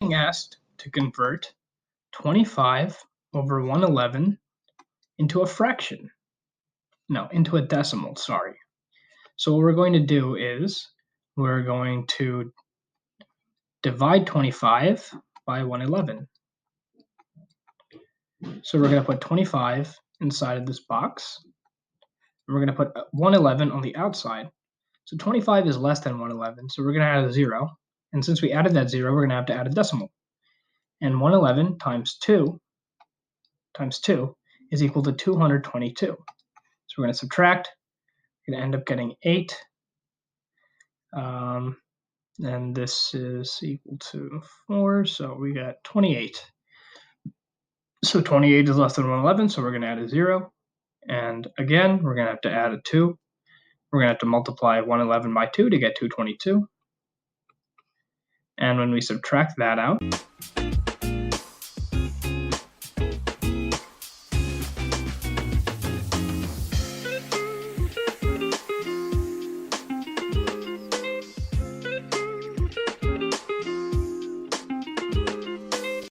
being asked to convert 25 over 111 into a fraction. No, into a decimal, sorry. So what we're going to do is we're going to divide 25 by 111. So we're going to put 25 inside of this box. We're going to put 111 on the outside. So 25 is less than 111, so we're going to add a 0. And since we added that 0, we're going to have to add a decimal. And 111 times 2 is equal to 222. So we're going to subtract. We're going to end up getting 8. And this is equal to 4, so we got 28. So 28 is less than 111, so we're going to add a 0. And again, we're going to have to add a 2. We're going to have to multiply 111 by 2 to get 222. And when we subtract that out,